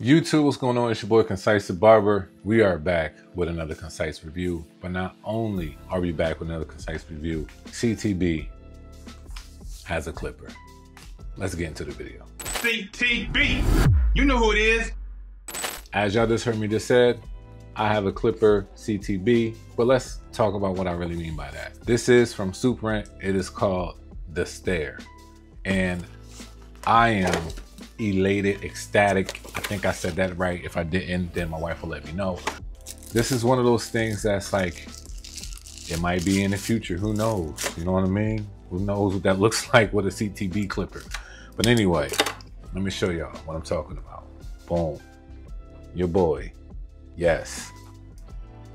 YouTube, what's going on? It's your boy ConcisetheBarber. We are back with another Concise review, but not only are we back with another Concise review, CTB has a clipper. Let's get into the video. CTB, you know who it is. As y'all just heard me just said, I have a clipper CTB, but let's talk about what I really mean by that. This is from SUPRENT. It is called the Stair, and I am elated, ecstatic. I think I said that right. If I didn't, then my wife will let me know. This is one of those things that's like, it might be in the future. Who knows? You know what I mean? Who knows what that looks like with a CTB clipper? But anyway, let me show y'all what I'm talking about. Boom. Your boy. Yes.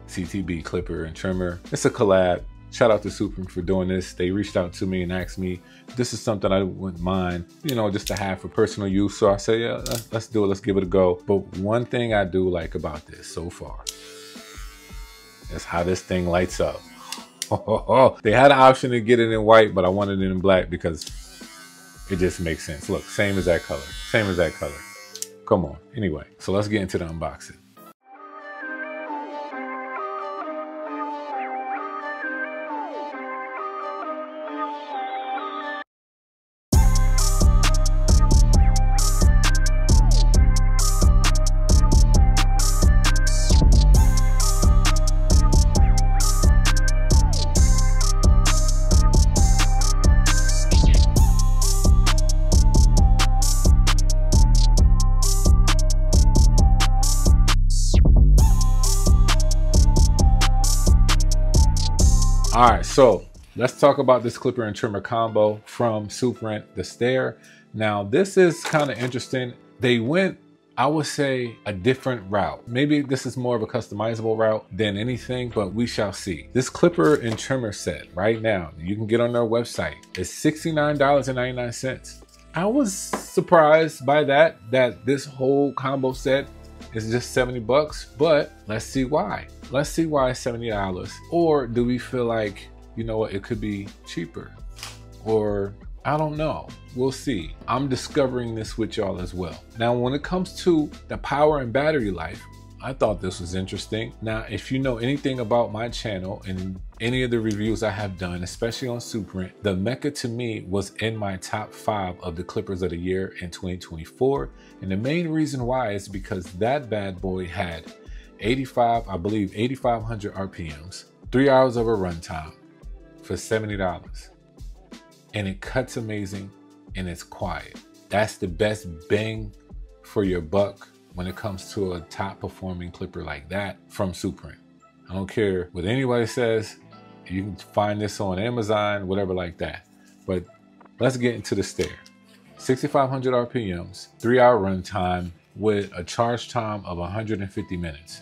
CTB clipper and trimmer. It's a collab. Shout out to SUPRENT for doing this. They reached out to me and asked me if this is something I wouldn't mind, you know, just to have for personal use. So I say, yeah, let's do it. Let's give it a go. But one thing I do like about this so far is how this thing lights up. They had an option to get it in white, but I wanted it in black because it just makes sense. Look, same as that color. Same as that color. Come on. Anyway, so let's get into the unboxing. All right, so let's talk about this clipper and trimmer combo from SUPRENT, the Stair. Now, this is kind of interesting. They went, I would say, a different route. Maybe this is more of a customizable route than anything, but we shall see. This clipper and trimmer set right now, you can get on their website. It's $69.99. I was surprised by that this whole combo set is just 70 bucks, but let's see why. Let's see why it's $70. Or do we feel like, you know what, it could be cheaper? Or I don't know. We'll see. I'm discovering this with y'all as well. Now, when it comes to the power and battery life, I thought this was interesting. Now, if you know anything about my channel and any of the reviews I have done, especially on SUPRENT, the Mecca to me was in my top 5 of the clippers of the year in 2024. And the main reason why is because that bad boy had 8,500 RPMs, 3 hours of a runtime for $70. And it cuts amazing and it's quiet. That's the best bang for your buck when it comes to a top performing clipper like that from SUPRENT. I don't care what anybody says. You can find this on Amazon, whatever like that. But let's get into the Stair. 6,500 RPMs, 3 hour runtime with a charge time of 150 minutes.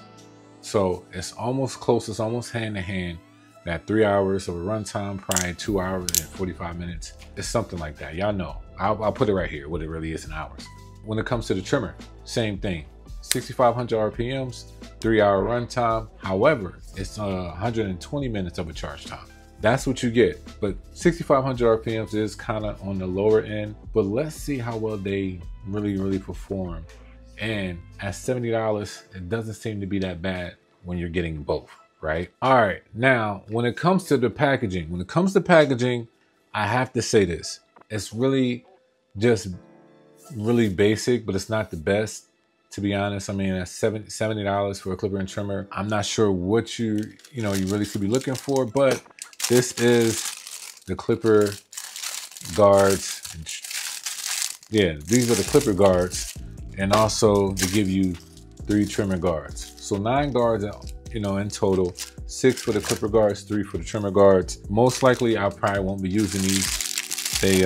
So it's almost close, it's almost hand to hand. That 3 hours of a runtime, probably 2 hours and 45 minutes. It's something like that. Y'all know. I'll put it right here, what it really is in hours. When it comes to the trimmer, same thing. 6,500 RPMs, 3 hour runtime. However, it's 120 minutes of a charge time. That's what you get. But 6,500 RPMs is kind of on the lower end, but let's see how well they really perform. And at $70, it doesn't seem to be that bad when you're getting both, right? All right, now, when it comes to the packaging, I have to say this. It's really just really basic, but it's not the best, to be honest. I mean, at $70 for a clipper and trimmer, I'm not sure what you really should be looking for, but this is the clipper guards. Yeah, these are the clipper guards, and also they give you 3 trimmer guards. So 9 guards, in total, 6 for the clipper guards, 3 for the trimmer guards. Most likely, I probably won't be using these. They,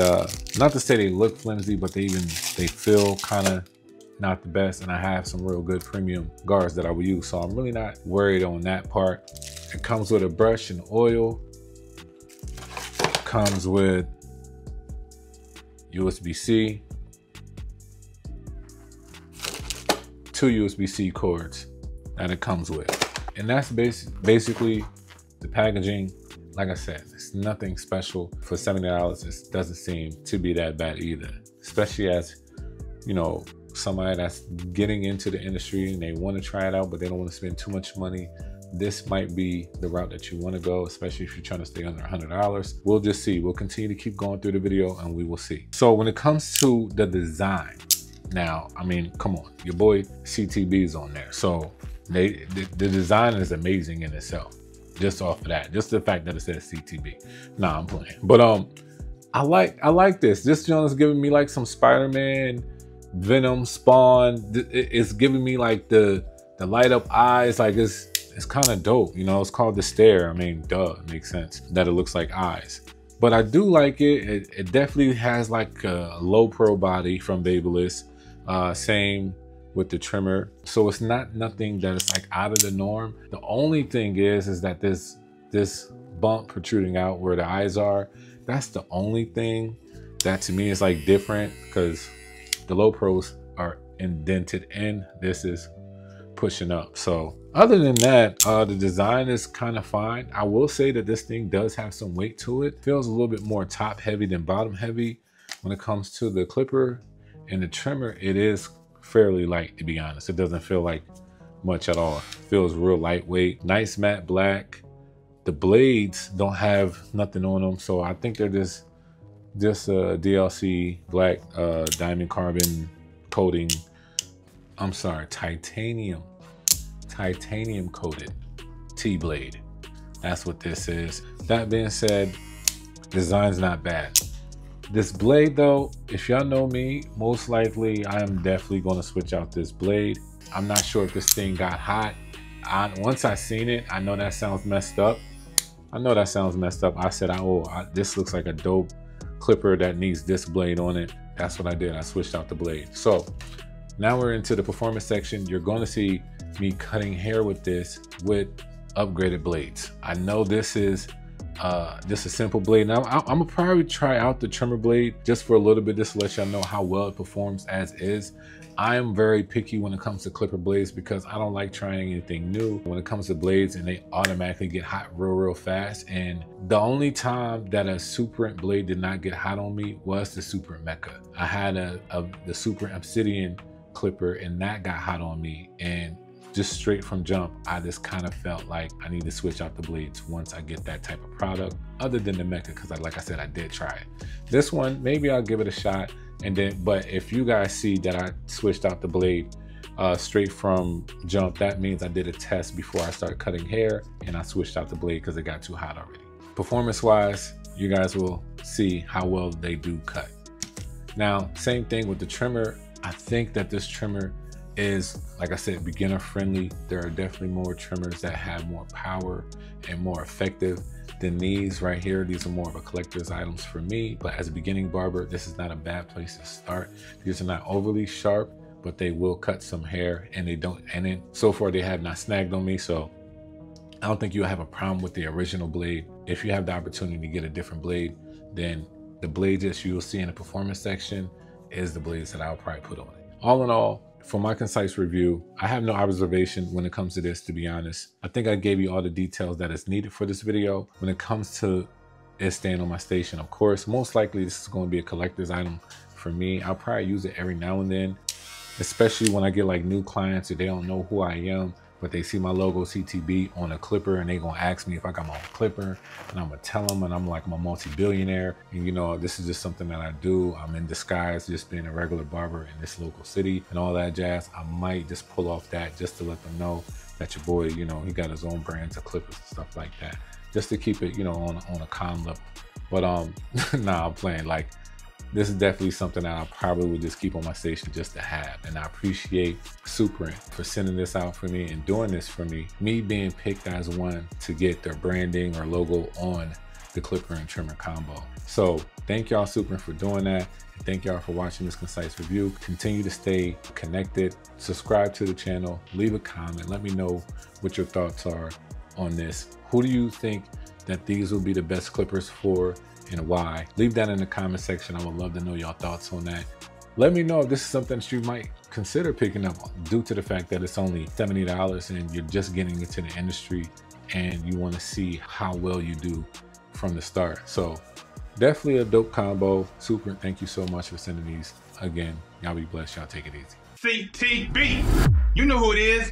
not to say they look flimsy, but they feel kind of not the best. And I have some real good premium guards that I will use. So I'm really not worried on that part. It comes with a brush and oil. Comes with USB-C, 2 USB-C cords that it comes with. And that's basically the packaging. Like I said, it's nothing special. For $70, it doesn't seem to be that bad either. Especially as, somebody that's getting into the industry and they want to try it out, but they don't want to spend too much money, this might be the route that you want to go, especially if you're trying to stay under $100. We'll just see. We'll continue to keep going through the video and we will see. So when it comes to the design, now, I mean, come on, your boy CTB is on there. So the design is amazing in itself. Just off of that, just the fact that it says CTB. Nah, I'm playing. But I like this. This joint is giving me like some Spider-Man, Venom, Spawn. It's giving me like the light up eyes. Like it's kind of dope. You know, it's called the stare. I mean, duh, it makes sense that it looks like eyes. But I do like it. It definitely has like a low pro body from Babyliss. Same with the trimmer. So it's nothing that is like out of the norm. The only thing is that this bump protruding out where the eyes are, that's the only thing that to me is like different, because the low pros are indented and this is pushing up. So other than that, the design is kind of fine. I will say that this thing does have some weight to it. Feels a little bit more top heavy than bottom heavy. When it comes to the clipper and the trimmer, it is fairly light, to be honest. It doesn't feel like much at all. It feels real lightweight. Nice matte black. The blades don't have nothing on them, so I think they're just DLC black diamond carbon coating. I'm sorry, titanium coated T-blade. That's what this is. That being said, design's not bad. This blade though, if y'all know me, most likely I am definitely going to switch out this blade. I'm not sure if this thing got hot. Once I seen it, I know that sounds messed up. I said, this looks like a dope clipper that needs this blade on it. That's what I did. I switched out the blade. So now we're into the performance section. You're going to see me cutting hair with this with upgraded blades. I know this is just a simple blade. Now I'm gonna probably try out the trimmer blade just for a little bit, just to let y'all know how well it performs as is. I am very picky when it comes to clipper blades because I don't like trying anything new when it comes to blades, and they automatically get hot real fast. And the only time that a SUPRENT blade did not get hot on me was the SUPRENT Mecca. I had the SUPRENT Obsidian clipper and that got hot on me, and just straight from jump, I just kind of felt like I need to switch out the blades once I get that type of product, other than the Mecca, because like I said, I did try it. This one, maybe I'll give it a shot. And then, but if you guys see that I switched out the blade straight from jump, that means I did a test before I started cutting hair and I switched out the blade because it got too hot already. Performance wise, you guys will see how well they do cut. Now, same thing with the trimmer. I think that this trimmer is, like I said, beginner friendly. There are definitely more trimmers that have more power and more effective than these right here. These are more of a collector's items for me, but as a beginning barber, this is not a bad place to start. These are not overly sharp, but they will cut some hair, and they don't, and then so far they have not snagged on me, so I don't think you'll have a problem with the original blade. If you have the opportunity to get a different blade, then the blades that you'll see in the performance section is the blades that I'll probably put on it. All in all, for my concise review, I have no observation when it comes to this, to be honest. I think I gave you all the details that is needed for this video. When it comes to it staying on my station, of course, most likely this is going to be a collector's item for me. I'll probably use it every now and then, especially when I get like new clients or they don't know who I am, but they see my logo CTB on a clipper and they gonna ask me if I got my own clipper, and I'm gonna tell them, and I'm like, I'm a multi-billionaire, and you know, this is just something that I do. I'm in disguise, just being a regular barber in this local city and all that jazz. I might just pull off that just to let them know that your boy, you know, he got his own brands of clippers and stuff like that, just to keep it, you know, on a calm level. But nah, I'm playing. Like, this is definitely something that I probably would just keep on my station just to have. And I appreciate SUPRENT for sending this out for me and doing this for me. Me being picked as one to get their branding or logo on the clipper and trimmer combo. So thank y'all SUPRENT for doing that. And thank y'all for watching this concise review. Continue to stay connected. Subscribe to the channel. Leave a comment. Let me know what your thoughts are on this. Who do you think that these will be the best clippers for, and why? Leave that in the comment section. I would love to know your thoughts on that. Let me know if this is something that you might consider picking up due to the fact that it's only $70 and you're just getting into the industry and you want to see how well you do from the start. So definitely a dope combo. SUPRENT, thank you so much for sending these. Again, y'all be blessed. Y'all take it easy. CTB. You know who it is.